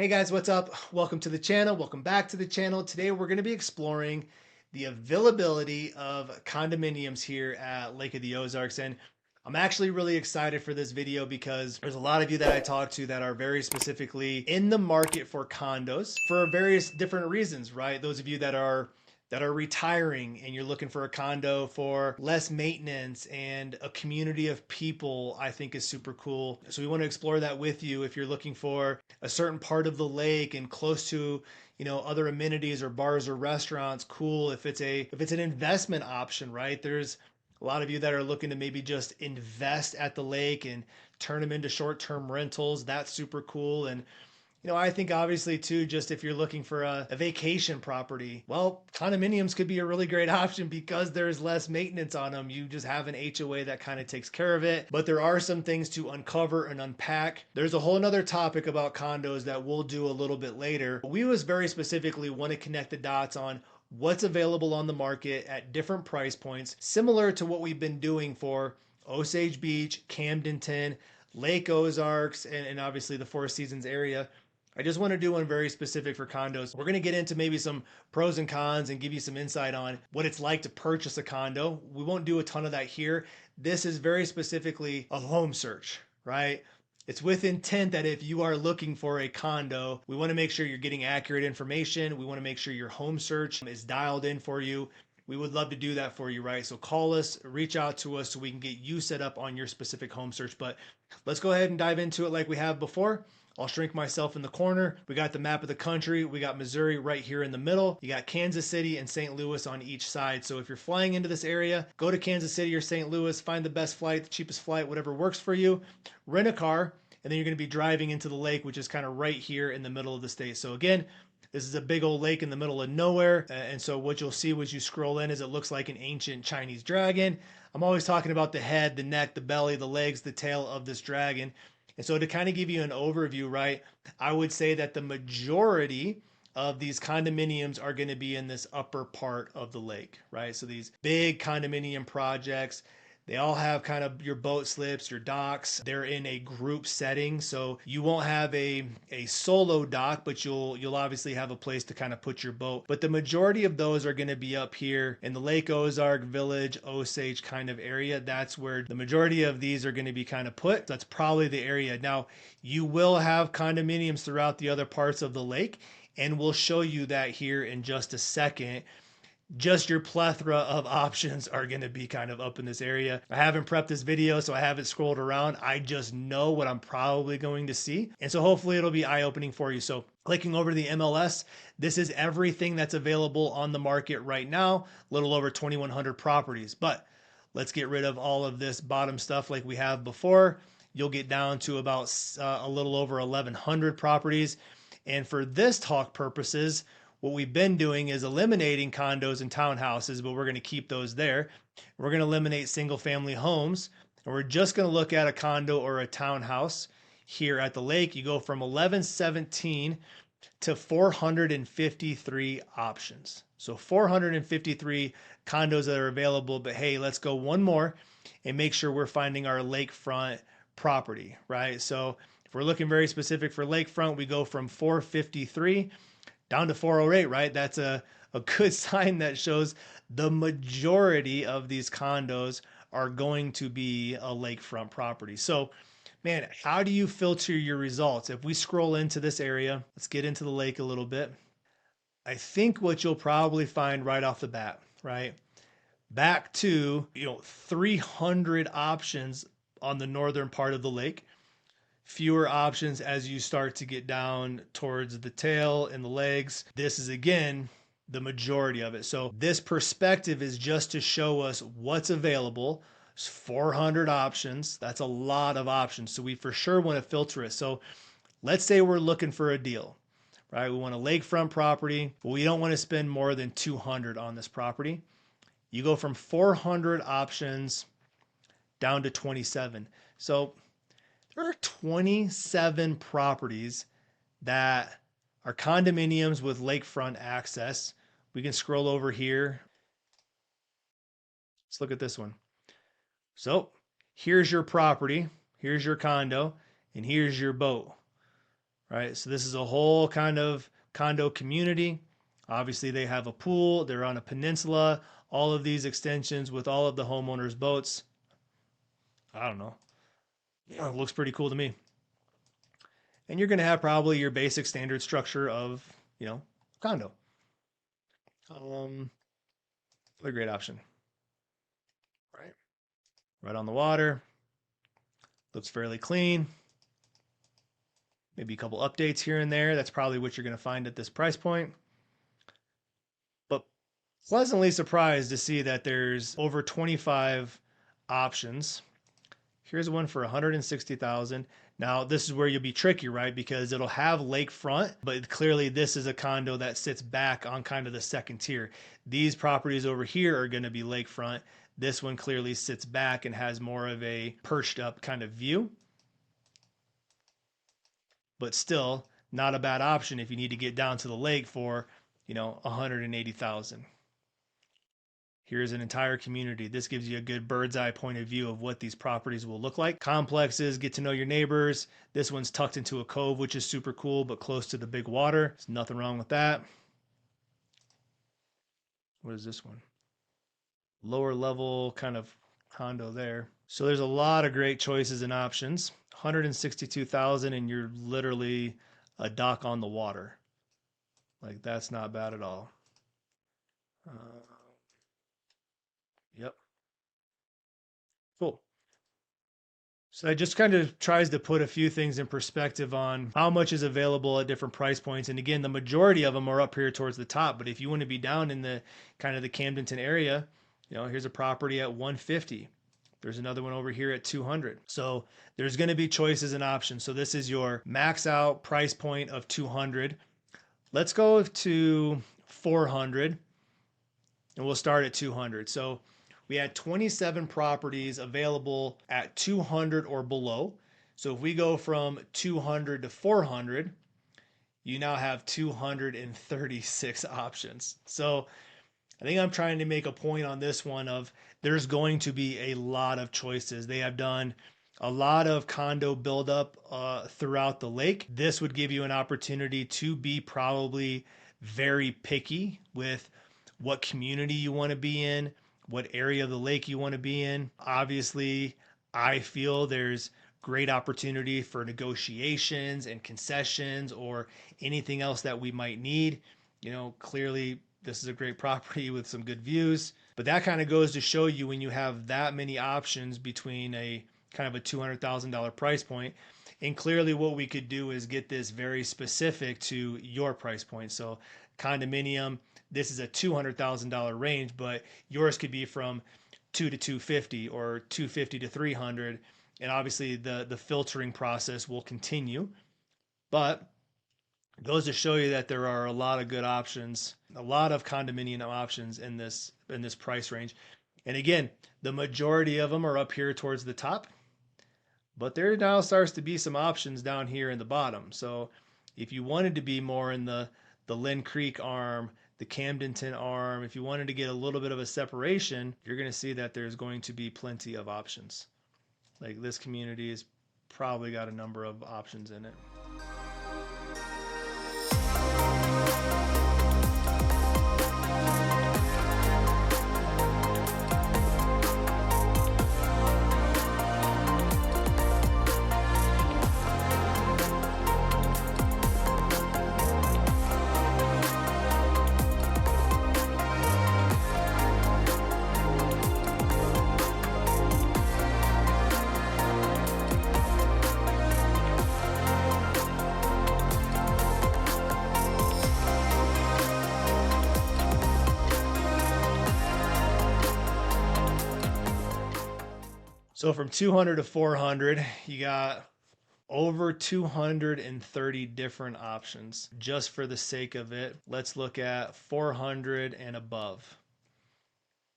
Hey guys, what's up? Welcome to the channel. Welcome back to the channel. Today we're going to be exploring the availability of condominiums here at Lake of the Ozarks. And I'm actually really excited for this video because there's a lot of you that I talk to that are very specifically in the market for condos for various different reasons, right? Those of you that are retiring and you're looking for a condo for less maintenance and a community of people, I think is super cool. So we want to explore that with you. If you're looking for a certain part of the lake and close to, other amenities or bars or restaurants, cool. If it's an investment option, right? There's a lot of you that are looking to maybe just invest at the lake and turn them into short-term rentals. That's super cool. And I think obviously too, just if you're looking for a vacation property, well, condominiums could be a really great option because there's less maintenance on them. You just have an HOA that kind of takes care of it. But there are some things to uncover and unpack. There's a whole nother topic about condos that we'll do a little bit later. We was very specifically want to connect the dots on what's available on the market at different price points, similar to what we've been doing for Osage Beach, Camdenton, Lake Ozarks, and obviously the Four Seasons area. I just want to do one very specific for condos. We're going to get into maybe some pros and cons and give you some insight on what it's like to purchase a condo. We won't do a ton of that here. This is very specifically a home search, right? It's with intent that if you are looking for a condo, we want to make sure you're getting accurate information. We want to make sure your home search is dialed in for you. We would love to do that for you, right? So call us, reach out to us so we can get you set up on your specific home search. But let's go ahead and dive into it like we have before. I'll shrink myself in the corner. We got the map of the country. We got Missouri right here in the middle. You got Kansas City and St. Louis on each side. So if you're flying into this area, go to Kansas City or St. Louis, find the best flight, the cheapest flight, whatever works for you. Rent a car, and then you're going to be driving into the lake, which is kind of right here in the middle of the state. So again, this is a big old lake in the middle of nowhere. And so what you'll see as you scroll in is it looks like an ancient Chinese dragon. I'm always talking about the head, the neck, the belly, the legs, the tail of this dragon. And so to kind of give you an overview, right, I would say that the majority of these condominiums are going to be in this upper part of the lake, right? So these big condominium projects, they all have kind of your boat slips, your docks. They're in a group setting, so you won't have a solo dock, but you'll obviously have a place to kind of put your boat. But the majority of those are going to be up here in the Lake Ozark Village, Osage kind of area. That's where the majority of these are going to be kind of put. That's probably the area. Now, you will have condominiums throughout the other parts of the lake, and we'll show you that here in just a second. Just your plethora of options are going to be kind of up in this area. I haven't prepped this video, so I haven't scrolled around. I just know what I'm probably going to see. And so hopefully it'll be eye-opening for you. So clicking over to the MLS, this is everything that's available on the market right now, a little over 2,100 properties. But let's get rid of all of this bottom stuff like we have before. You'll get down to about a little over 1,100 properties. And for this talk purposes, what we've been doing is eliminating condos and townhouses, but we're going to keep those there. We're going to eliminate single family homes, and we're just going to look at a condo or a townhouse here at the lake. You go from 1117 to 453 options. So 453 condos that are available, but hey, let's go one more and make sure we're finding our lakefront property, right? So if we're looking very specific for lakefront, we go from 453 down to 408, right? That's a good sign that shows the majority of these condos are going to be a lakefront property. So, man, how do you filter your results? If we scroll into this area, let's get into the lake a little bit. I think what you'll probably find right off the bat, right? Back to, 300 options on the northern part of the lake. Fewer options as you start to get down towards the tail and the legs. This is again the majority of it. So this perspective is just to show us what's available. It's 400 options. That's a lot of options. So we for sure want to filter it. So let's say we're looking for a deal, right? We want a lakefront property, but we don't want to spend more than 200 on this property. You go from 400 options down to 27. So there are 27 properties that are condominiums with lakefront access. We can scroll over here. Let's look at this one. So here's your property, here's your condo, and here's your boat, right? So this is a whole kind of condo community. Obviously, they have a pool, they're on a peninsula, all of these extensions with all of the homeowners' boats. I don't know. Yeah, it looks pretty cool to me. And you're going to have probably your basic standard structure of, condo. Another great option, right? Right on the water. Looks fairly clean. Maybe a couple updates here and there. That's probably what you're going to find at this price point. But pleasantly surprised to see that there's over 25 options. Here's one for 160,000. Now, this is where you'll be tricky, right? Because it'll have lakefront, but clearly this is a condo that sits back on kind of the second tier. These properties over here are going to be lakefront. This one clearly sits back and has more of a perched up kind of view, but still not a bad option if you need to get down to the lake for, 180,000. Here's an entire community. This gives you a good bird's eye point of view of what these properties will look like. Complexes, get to know your neighbors. This one's tucked into a cove, which is super cool, but close to the big water. There's nothing wrong with that. What is this one? Lower level kind of condo there. So there's a lot of great choices and options. 162,000 and you're literally a dock on the water. Like that's not bad at all. Uh, yep. Cool. So that just kind of tries to put a few things in perspective on how much is available at different price points. And again, the majority of them are up here towards the top. But if you want to be down in the kind of the Camdenton area, here's a property at 150. There's another one over here at 200. So there's going to be choices and options. So this is your max out price point of 200. Let's go to 400 and we'll start at 200. So we had 27 properties available at 200 or below. So if we go from 200 to 400, you now have 236 options. So I think I'm trying to make a point on this one of there's going to be a lot of choices. They have done a lot of condo buildup throughout the lake. This would give you an opportunity to be probably very picky with what community you want to be in, what area of the lake you want to be in. Obviously, I feel there's great opportunity for negotiations and concessions or anything else that we might need. Clearly this is a great property with some good views, but that kind of goes to show you when you have that many options between a kind of a $200,000 price point. And clearly what we could do is get this very specific to your price point. So condominium, this is a $200,000 range, but yours could be from 2 to 250 or 250 to 300. And obviously the filtering process will continue, but it goes to show you that there are a lot of good options, a lot of condominium options in this price range. And again, the majority of them are up here towards the top, but there now starts to be some options down here in the bottom. So if you wanted to be more in the Lynn Creek arm, the Camdenton arm, if you wanted to get a little bit of a separation, you're going to see that there's going to be plenty of options. Like this community has probably got a number of options in it. So from 200 to 400, you got over 230 different options. Just for the sake of it, let's look at 400 and above.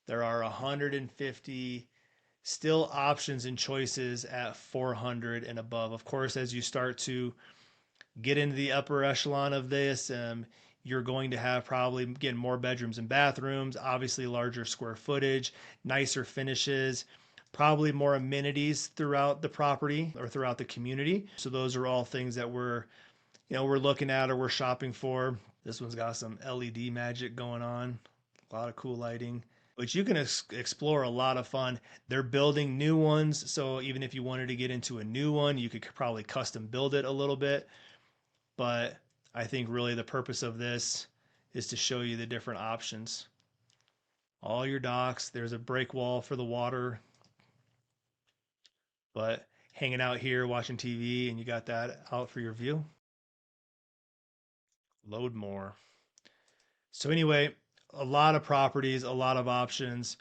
There are 150 still options and choices at 400 and above. Of course, as you start to get into the upper echelon of this, you're going to have probably getting more bedrooms and bathrooms, obviously larger square footage, nicer finishes, probably more amenities throughout the property or throughout the community. So those are all things that we're we're looking at or we're shopping for. This one's got some LED magic going on, a lot of cool lighting, which you can explore a lot of fun. They're building new ones, so even if you wanted to get into a new one, you could probably custom build it a little bit. But I think really the purpose of this is to show you the different options. All your docks, there's a break wall for the water, but hanging out here watching TV and you got that out for your view. Load more. So anyway, a lot of properties, a lot of options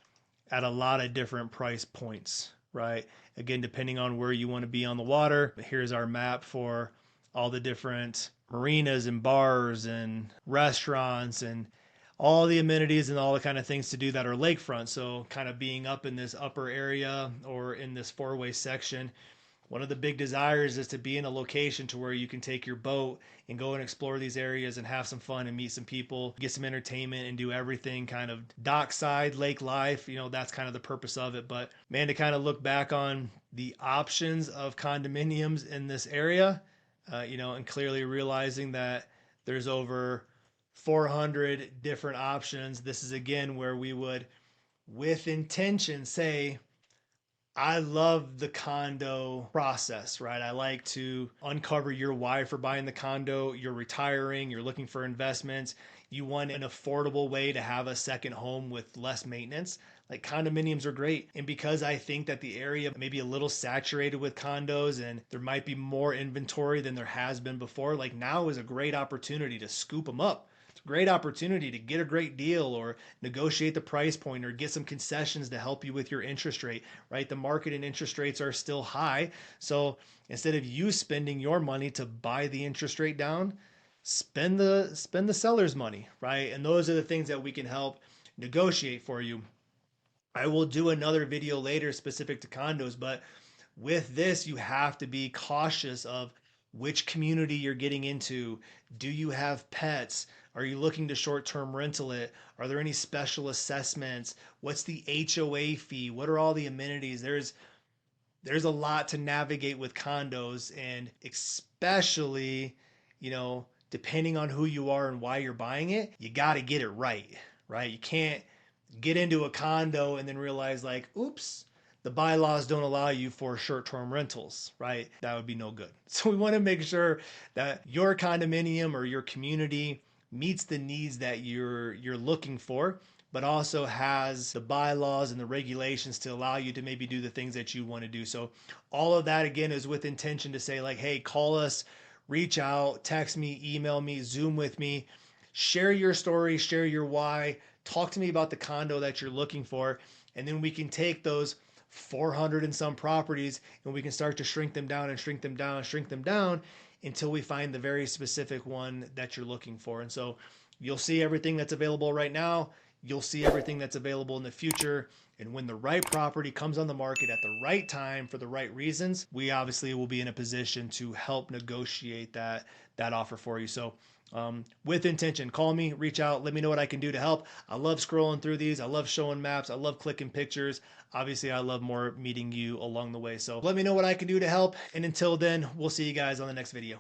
at a lot of different price points, right? Again, depending on where you want to be on the water. Here's our map for all the different marinas and bars and restaurants and all the amenities and all the kind of things to do that are lakefront. So kind of being up in this upper area or in this four-way section, one of the big desires is to be in a location to where you can take your boat and go and explore these areas and have some fun and meet some people, get some entertainment and do everything kind of dockside lake life. That's kind of the purpose of it. But man, to kind of look back on the options of condominiums in this area, and clearly realizing that there's over 400 different options. This is again where we would, with intention, say, I love the condo process, right? I like to uncover your why for buying the condo. You're retiring, you're looking for investments, you want an affordable way to have a second home with less maintenance. Like condominiums are great. And because I think that the area may be a little saturated with condos and there might be more inventory than there has been before, like now is a great opportunity to scoop them up. Great opportunity to get a great deal or negotiate the price point or get some concessions to help you with your interest rate, right? The market and interest rates are still high. So instead of you spending your money to buy the interest rate down, spend the seller's money, right? And those are the things that we can help negotiate for you. I will do another video later specific to condos, but with this, you have to be cautious of which community you're getting into. Do you have pets? Are you looking to short-term rental it? Are there any special assessments? What's the HOA fee? What are all the amenities? There's a lot to navigate with condos, and especially, depending on who you are and why you're buying it, you got to get it right, right? You can't get into a condo and then realize like, oops, the bylaws don't allow you for short-term rentals, right? That would be no good. So we want to make sure that your condominium or your community meets the needs that you're looking for, but also has the bylaws and the regulations to allow you to maybe do the things that you want to do. So all of that again is with intention to say like, hey, call us, reach out, text me, email me, Zoom with me, share your story, share your why, talk to me about the condo that you're looking for, and then we can take those 400 and some properties and we can start to shrink them down and shrink them down and shrink them down until we find the very specific one that you're looking for. And so you'll see everything that's available right now. You'll see everything that's available in the future. And when the right property comes on the market at the right time for the right reasons, we obviously will be in a position to help negotiate that offer for you. So with intention, call me, reach out, let me know what I can do to help. I love scrolling through these. I love showing maps. I love clicking pictures. Obviously, I love more meeting you along the way. So let me know what I can do to help. And until then, we'll see you guys on the next video.